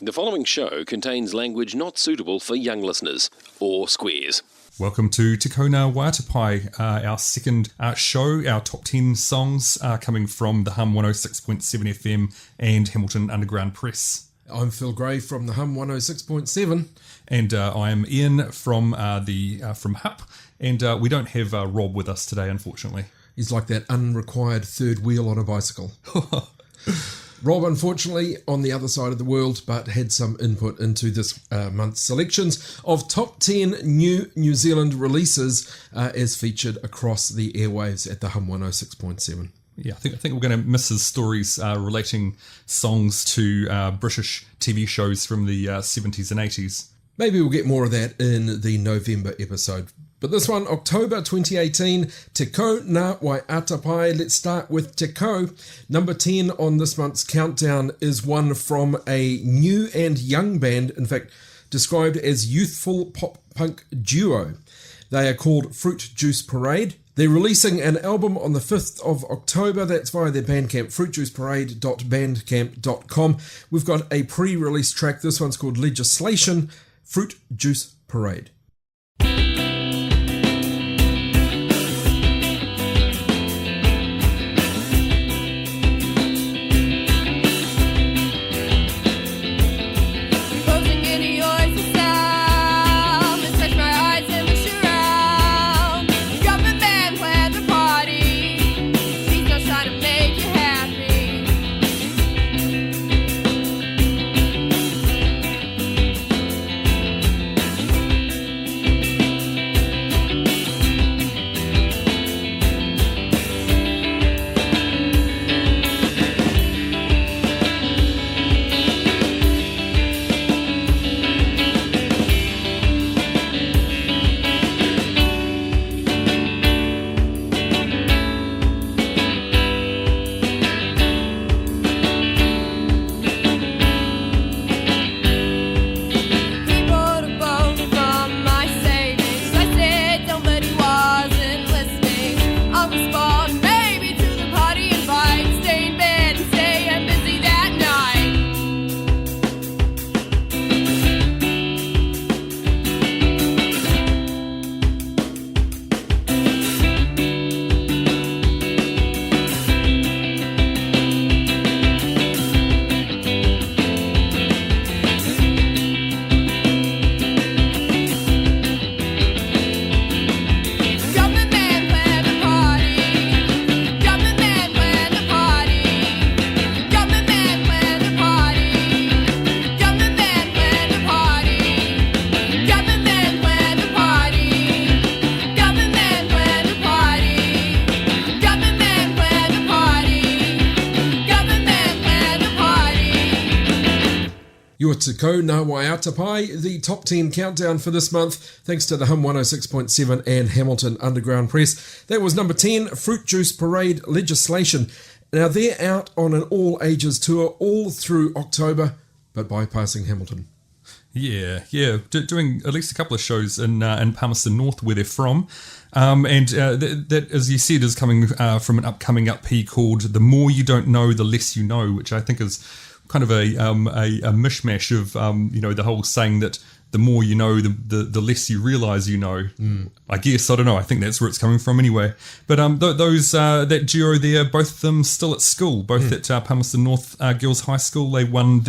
The following show contains language not suitable for young listeners or squares. Welcome to Te Kona Waitapai, our second show. Our top 10 songs are coming from the Hum 106.7 FM and Hamilton Underground Press. I'm Phil Gray from the Hum 106.7. And I am Ian from HUP. And we don't have Rob with us today, unfortunately. He's like that unrequired third wheel on a bicycle. Rob, unfortunately, on the other side of the world, but had some input into this month's selections of top 10 New Zealand releases as featured across the airwaves at the Hum 106.7. Yeah, I think we're going to miss his stories relating songs to British TV shows from the 70s and 80s. Maybe we'll get more of that in the November episode. But this one, October 2018, Te Kona Waitapai. Let's start with Te Ko. Number 10 on this month's countdown is one from a new and young band, in fact, described as youthful pop-punk duo. They are called Fruit Juice Parade. They're releasing an album on the 5th of October. That's via their Bandcamp, fruitjuiceparade.bandcamp.com. We've got a pre-release track. This one's called Legislation, Fruit Juice Parade. Your Te Kona Waitapai, the top 10 countdown for this month, thanks to the Hum 106.7 and Hamilton Underground Press. That was number 10, Fruit Juice Parade Legislation. Now they're out on an all-ages tour all through October, but bypassing Hamilton. Yeah, doing at least a couple of shows in Palmerston North, where they're from. That, as you said, is coming from an upcoming LP called The More You Don't Know, The Less You Know, which I think is kind of a mishmash of the whole saying that the more you know, the less you realise you know. I guess, I don't know, I think that's where it's coming from anyway. But those that duo there, both of them still at school, both at Palmerston North Girls High School. They won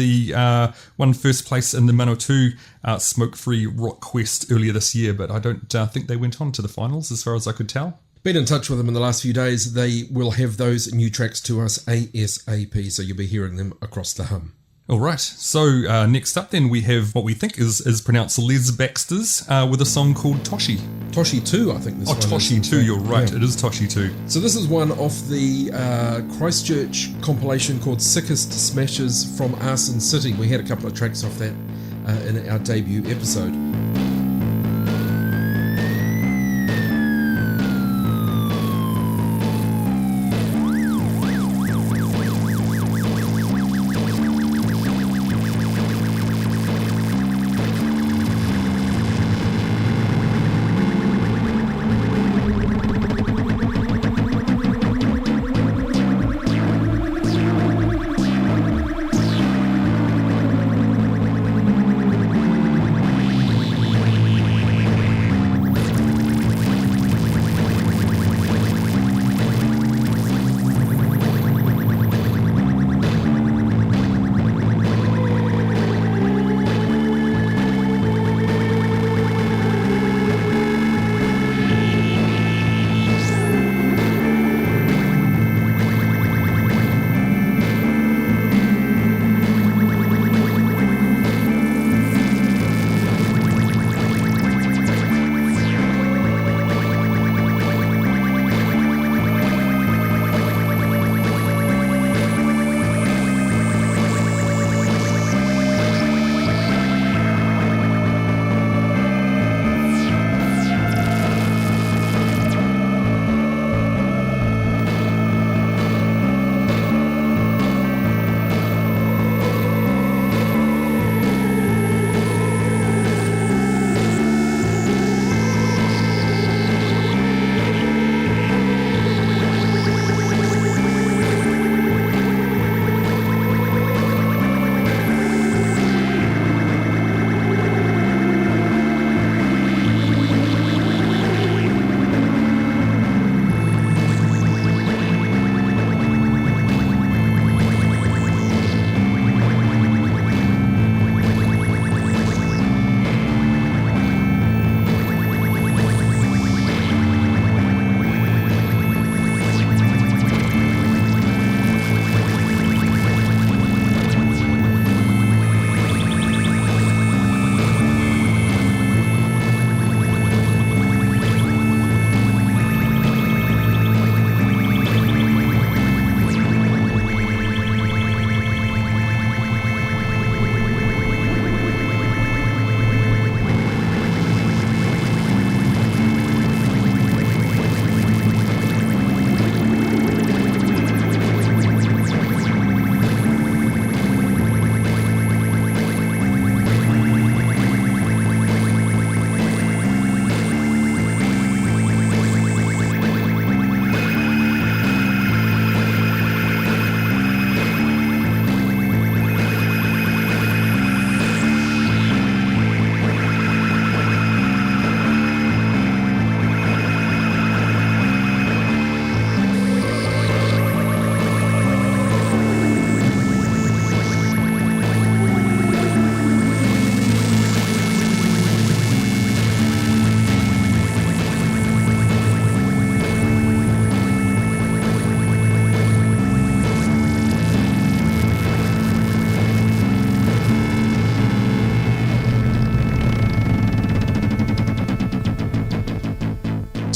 first place in the Manawatu Smoke-Free Rock Quest earlier this year, but I don't think they went on to the finals as far as I could tell. Been in touch with them in the last few days. They will have those new tracks to us ASAP, so you'll be hearing them across the Hum. All right, so next up then we have what we think is pronounced Les Baxters with a song called Toshi. Toshi 2, I think this one Toshi is. 2, you're right, Yeah. It is Toshi 2. So this is one off the Christchurch compilation called Sickest Smashes from Arson City. We had a couple of tracks off that in our debut episode.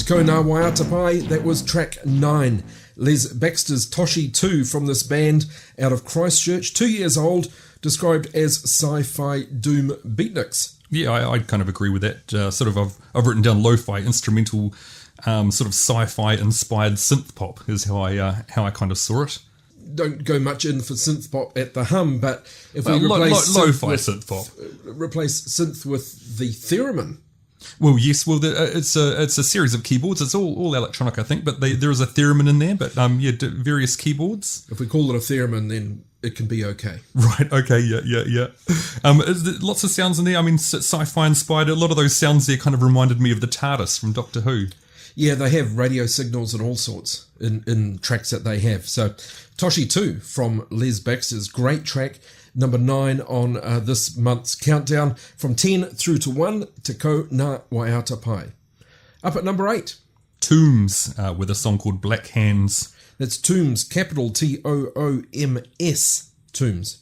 Ko Ngā Waiatapai, that was track 9. Les Baxter's Toshi 2 from this band out of Christchurch, 2 years old, described as sci-fi doom beatniks. Yeah, I'd kind of agree with that. I've written down lo-fi instrumental, sort of sci-fi inspired synth pop is how I kind of saw it. Don't go much in for synth pop at the hum, but if we replace synth pop, replace synth with the theremin. Well, yes. Well, it's a series of keyboards. It's all electronic, I think, but there is a theremin in there. But various keyboards. If we call it a theremin, then it can be okay. Right. Okay. Yeah. Is there lots of sounds in there? I mean, sci-fi inspired. A lot of those sounds there kind of reminded me of the TARDIS from Doctor Who. Yeah, they have radio signals and all sorts in tracks that they have. So, Toshi 2 from Les Baxter's great track. Number 9 on this month's countdown, from 10 through to 1, Te Ko Ngā Waiatapai. Up at number 8, Tombs, with a song called Black Hands. That's Tombs, capital Tooms, Tombs.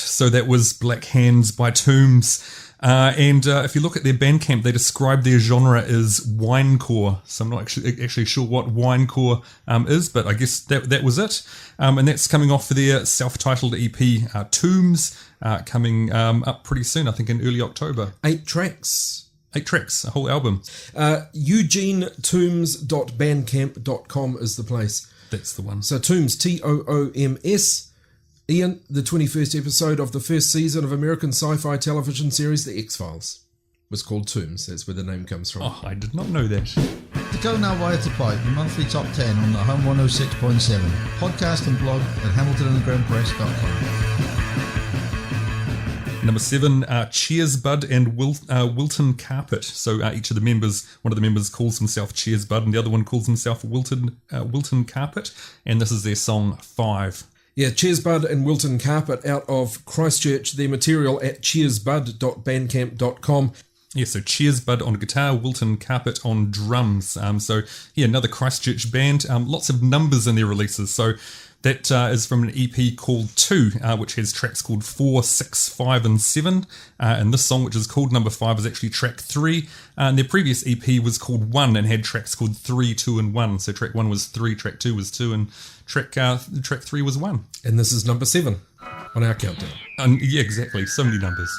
So that was Black Hands by Tombs. And if you look at their Bandcamp, they describe their genre as winecore. So I'm not actually sure what winecore is, but I guess that was it. And that's coming off for their self-titled EP, Tombs, coming up pretty soon, I think in early October. 8 tracks. 8 tracks, a whole album. EugeneToombs.bandcamp.com is the place. That's the one. So Tombs, Tooms. Ian, the 21st episode of the first season of American sci-fi television series The X-Files was called Tombs. That's where the name comes from. Oh, I did not know that. Te Ko Ngā Waiatapai, the monthly top 10 on the Home 106.7. Podcast and blog at hamiltonundergroundpress.com. Number 7, Cheers Bud and Wilton Carpet. So each of the members, one of the members calls himself Cheers Bud and the other one calls himself Wilton Carpet. And this is their song 5. Yeah, Cheers Bud and Wilton Carpet out of Christchurch. Their material at cheersbud.bandcamp.com. Yeah, so Cheers Bud on guitar, Wilton Carpet on drums. Another Christchurch band. Lots of numbers in their releases. So that is from an EP called 2, which has tracks called 4, 6, 5 and 7. And this song, which is called number 5, is actually track 3. And their previous EP was called 1 and had tracks called 3, 2 and 1. So track 1 was 3, track 2 was 2, and track 3 was 1. And this is number 7 on our countdown. Yeah, exactly. So many numbers.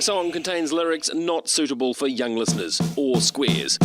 following song contains lyrics not suitable for young listeners or squares.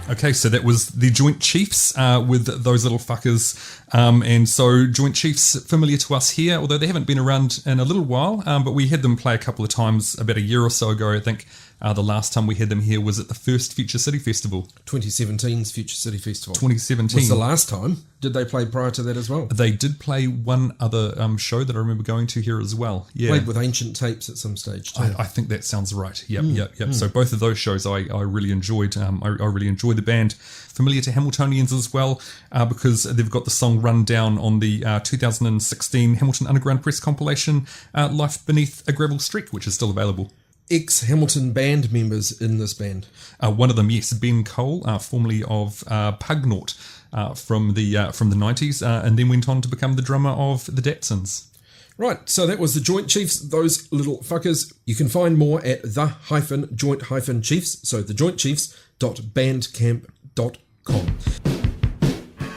Okay, so that was the Joint Chiefs with Those Little Fuckers. And so Joint Chiefs, familiar to us here, although they haven't been around in a little while, but we had them play a couple of times about a year or so ago, I think. The last time we had them here was at the first Future City Festival. 2017's Future City Festival. 2017. Was the last time. Did they play prior to that as well? They did play one other show that I remember going to here as well. Yeah. Played with Ancient Tapes at some stage too. I think that sounds right. Yep. So both of those shows I really enjoyed. I really enjoyed the band. Familiar to Hamiltonians as well, because they've got the song Run Down on the 2016 Hamilton Underground Press compilation, Life Beneath a Gravel Streak, which is still available. Ex-Hamilton band members in this band. One of them, yes, Ben Cole, formerly of Pugnaut from the 90s, and then went on to become the drummer of the Datsuns. Right, so that was the Joint Chiefs, Those Little Fuckers. You can find more at the-joint-chiefs, so thejointchiefs.bandcamp.com.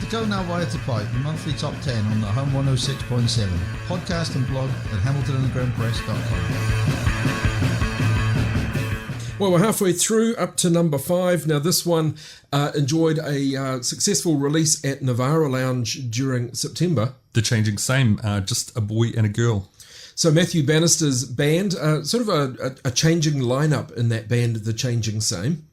To go now via to Pipe, the monthly top 10 on the Home 106.7, podcast and blog at hamiltonundergroundpress.com. Well, we're halfway through, up to number 5. Now, this one enjoyed a successful release at Navara Lounge during September. The Changing Same, just a boy and a girl. So Matthew Bannister's band, sort of a changing lineup in that band, The Changing Same.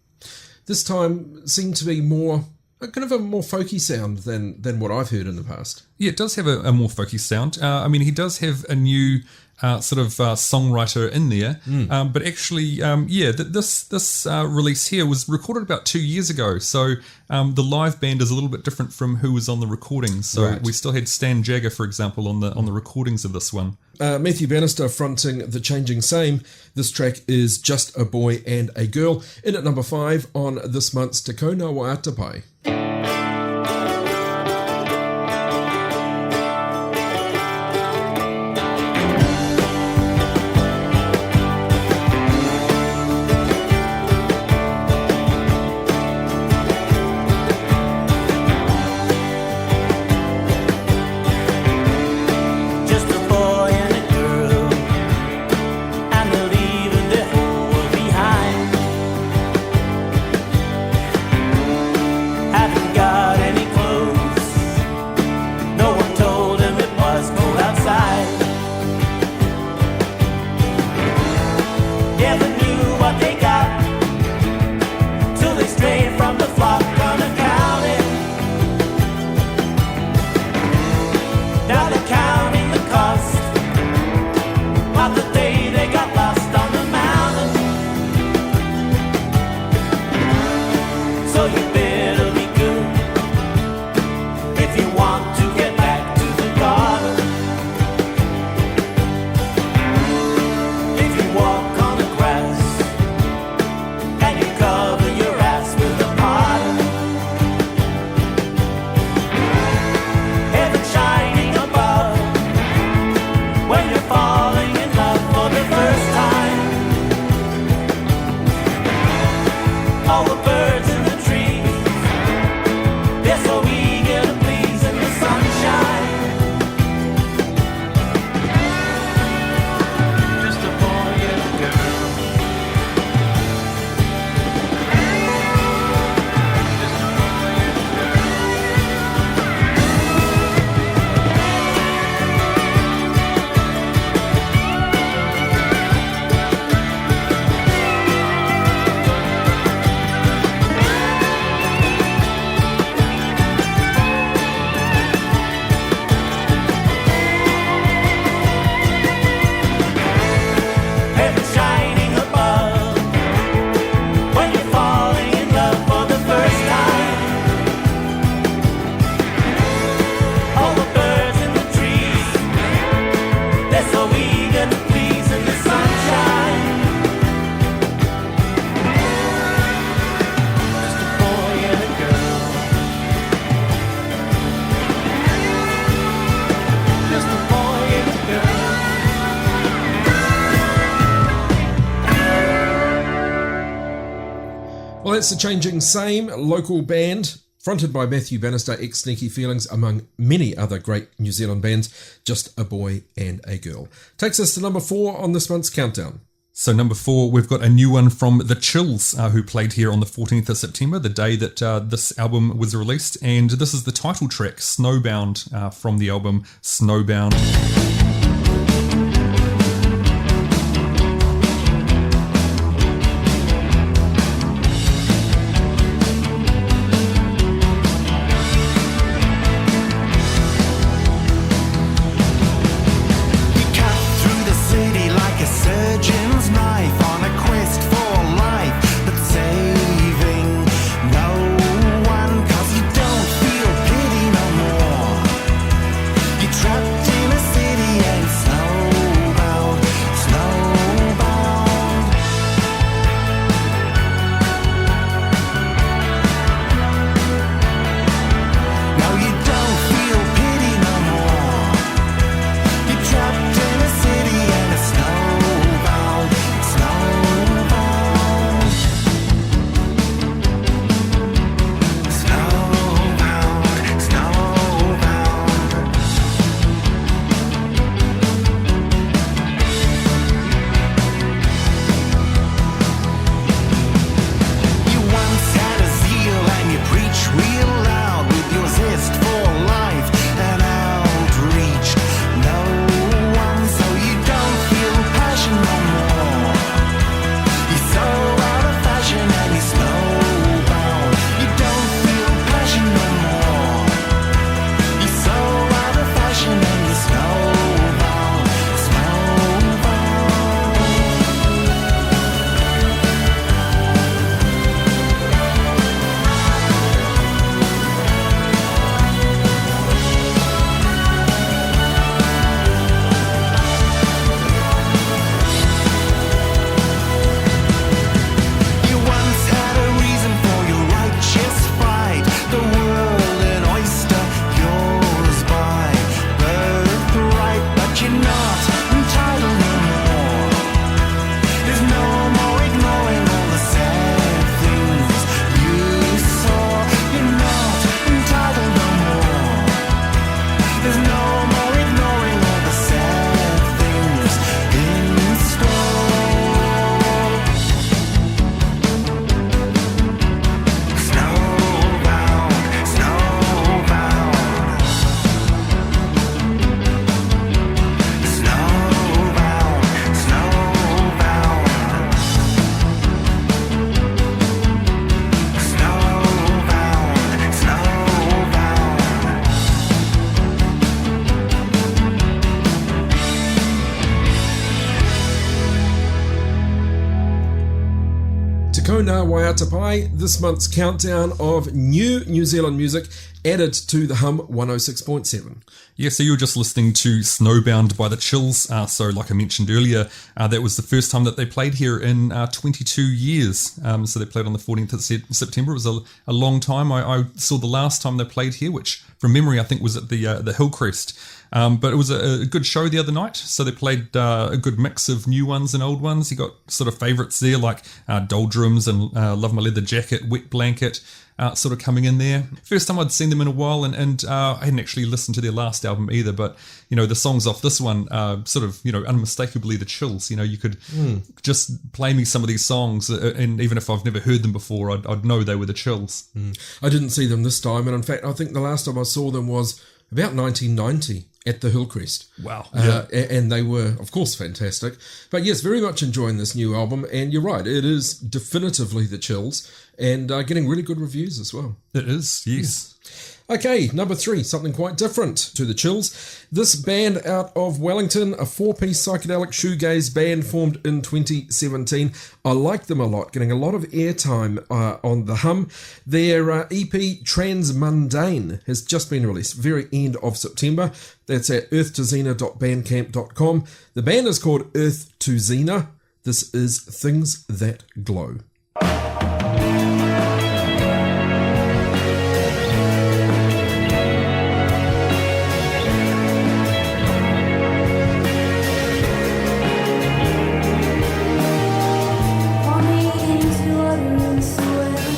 This time seemed to be more kind of a more folky sound than what I've heard in the past. Yeah, it does have a more folky sound. I mean, he does have a new songwriter in there, but actually, this release here was recorded about 2 years ago. So the live band is a little bit different from who was on the recordings. So right. We still had Stan Jagger, for example, on the recordings of this one. Matthew Bannister fronting The Changing Same. This track is Just a Boy and a Girl, in at number 5 on this month's Te Kauna Waiatapai. that's the Changing Same, local band, fronted by Matthew Bannister, ex-Sneaky Feelings, among many other great New Zealand bands. Just a Boy and a Girl. Takes us to number 4 on this month's countdown. So number 4, we've got a new one from The Chills, who played here on the 14th of September, the day that this album was released. And this is the title track, Snowbound, from the album Snowbound. Trapped in a city and snowbound, snowbound. Now you don't feel pity no more. You're trapped in a city and it's snowbound, snowbound, snowbound, snowbound. You once had a zeal and you preach real loud with your zest for life and outreach. No one, so you don't feel passion no more. You're so out of fashion and you're snowbound. You don't feel passion no more. You're so out of fashion and you're snowbound, snowbound. You once had a reason for your righteous fight. The world an oyster, yours by birthright, but you're not entitled no more. There's no more ignoring all the sad things you saw. You're not entitled no more. There's no more ignoring all the sad things in store. Snowbound, snowbound, snowbound, snowbound, snowbound, Te Kona Waiatapai, this month's countdown of new New Zealand music added to the Hum 106.7. Yeah, so you were just listening to Snowbound by The Chills. So like I mentioned earlier, that was the first time that they played here in 22 years. So they played on the 14th of September. It was a long time. I saw the last time they played here, which from memory I think was at the Hillcrest. But it was a good show the other night. So they played a good mix of new ones and old ones. You got sort of favourites there like Doldrums and Love My Leather Jacket, Wet Blanket. Sort of coming in there. First time I'd seen them in a while, and I hadn't actually listened to their last album either, but, you know, the songs off this one sort of, you know, unmistakably The Chills. You know, you could just play me some of these songs, and even if I've never heard them before, I'd know they were The Chills. I didn't see them this time, and in fact, I think the last time I saw them was about 1990 at the Hillcrest. Wow. And they were, of course, fantastic. But yes, very much enjoying this new album, and you're right, it is definitively The Chills, and getting really good reviews as well. It is, yes. Okay, number 3, something quite different to The Chills. This band out of Wellington, a 4-piece psychedelic shoegaze band formed in 2017. I like them a lot, getting a lot of airtime on the Hum. Their EP Transmundane has just been released, very end of September. That's at earth2xena.bandcamp.com. The band is called Earth to Xena. This is Things That Glow. Falling into utterance where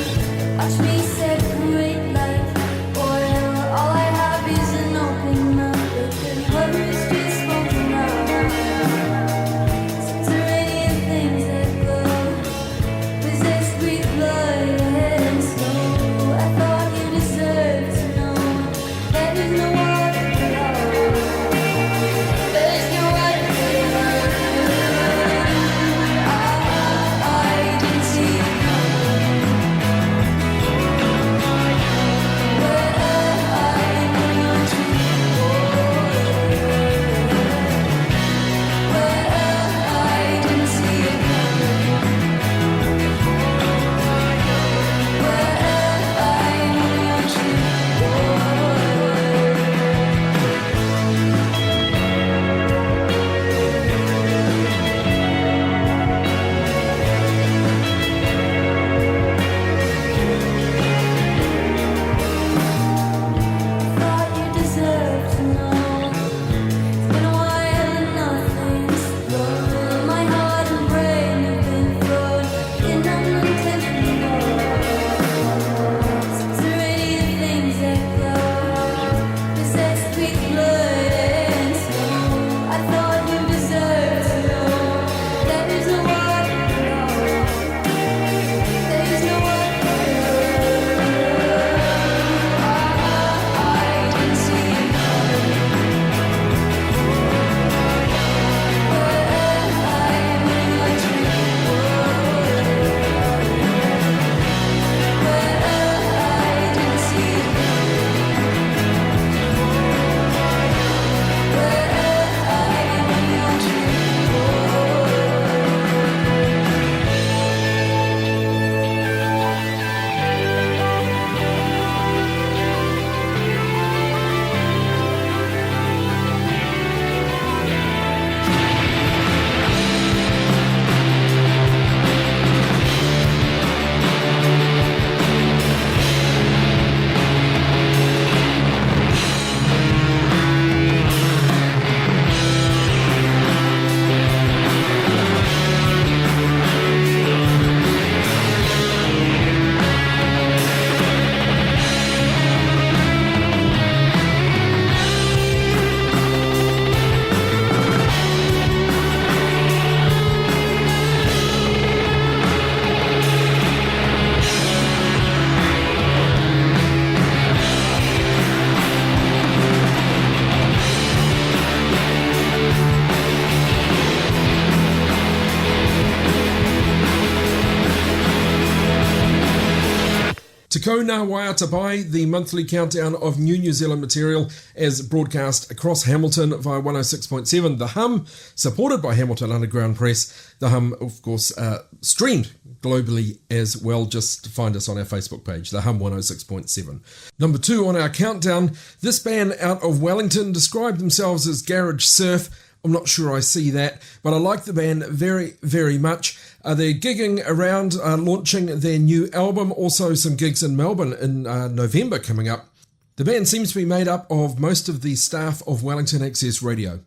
Te Kau Ngā Waiatapai, the monthly countdown of New Zealand material as broadcast across Hamilton via 106.7 The Hum, supported by Hamilton Underground Press. The Hum, of course, streamed globally as well. Just find us on our Facebook page, The Hum 106.7. Number 2 on our countdown, this band out of Wellington described themselves as garage surf. I'm not sure I see that, but I like the band very, very much. They're gigging around, launching their new album, also some gigs in Melbourne in November coming up. The band seems to be made up of most of the staff of Wellington Access Radio.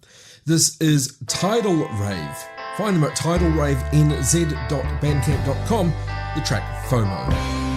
This is Tidal Rave. Find them at tidalravenz.bandcamp.com, the track FOMO.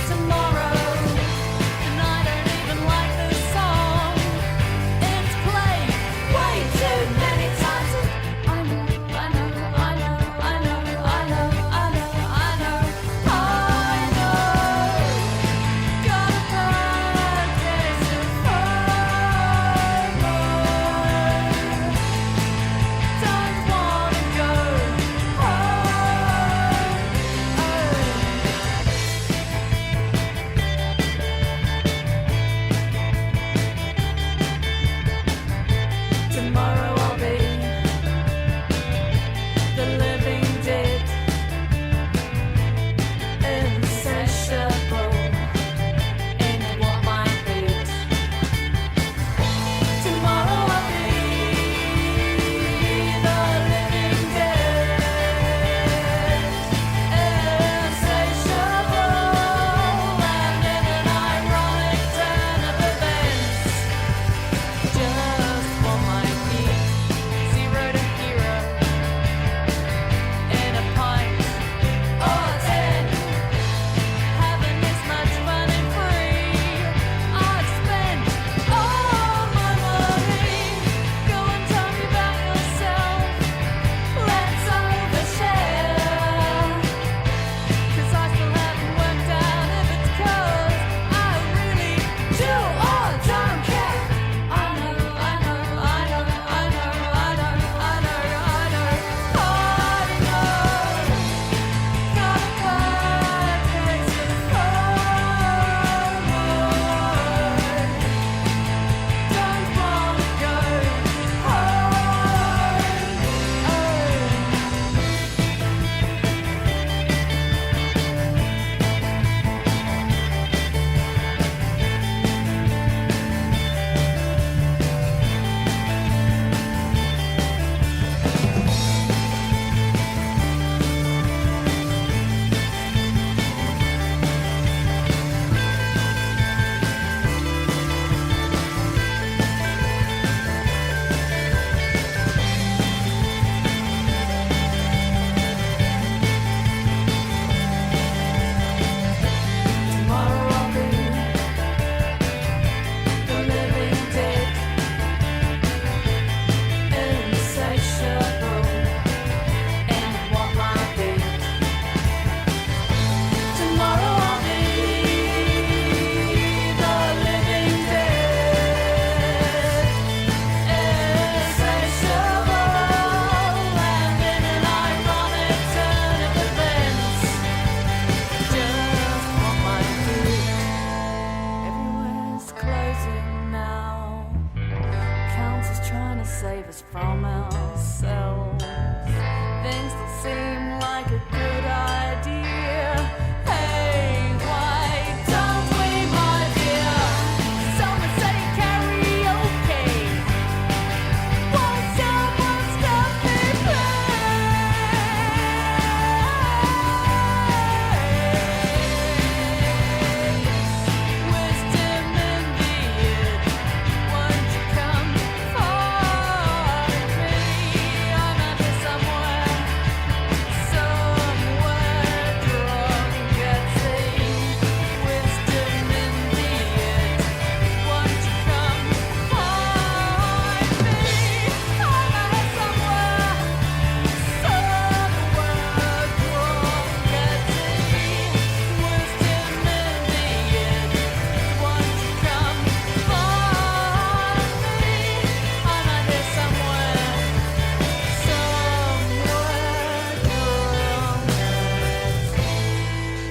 Tomorrow, the night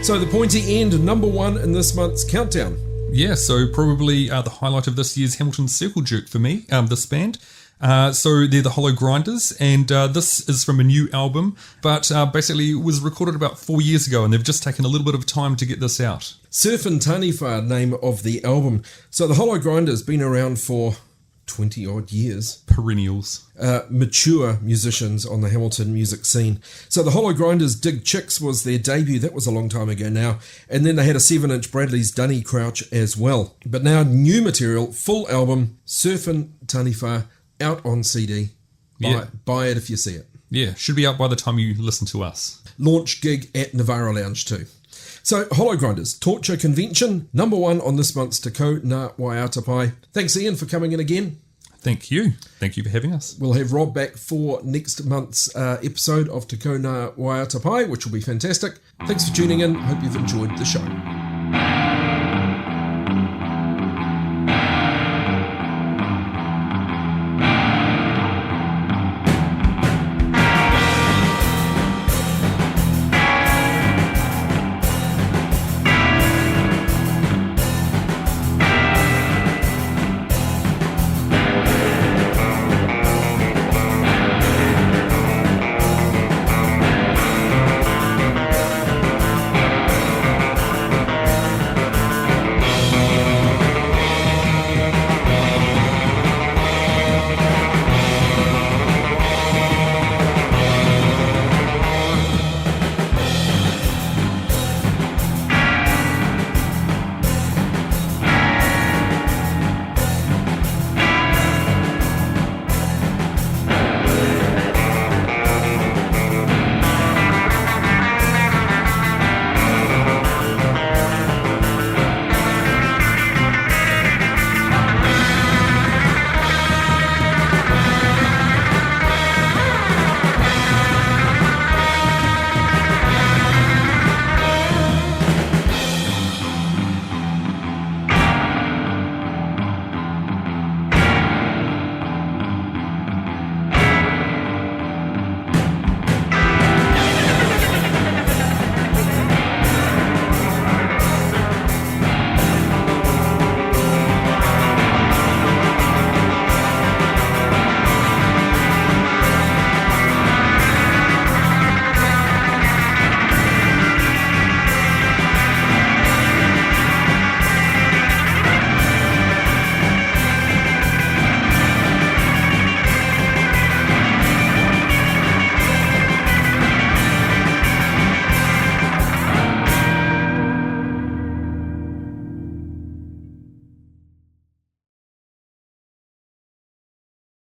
So the pointy end, number 1 in this month's countdown. Yeah, so probably the highlight of this year's Hamilton Circle Jerk for me, this band. So they're the Hollow Grinders, and this is from a new album, but basically it was recorded about 4 years ago, and they've just taken a little bit of time to get this out. Surfin' Taniwha, name of the album. So the Hollow Grinders been around for 20 odd years. Perennials. Mature musicians on the Hamilton music scene. So the Hollow Grinders' Dig Chicks was their debut. That was a long time ago now. And then they had a 7-inch Bradley's Dunny Crouch as well. But now new material, full album, Surfin' Taniwha, out on CD. Buy it if you see it. Yeah, should be out by the time you listen to us. Launch gig at Navarra Lounge too. So, Hollow Grinders, Torture Convention, number 1 on this month's Te Ko Ngā Waiatapai. Thanks, Ian, for coming in again. Thank you. Thank you for having us. We'll have Rob back for next month's episode of Te Ko Ngā Waiatapai, which will be fantastic. Thanks for tuning in. Hope you've enjoyed the show.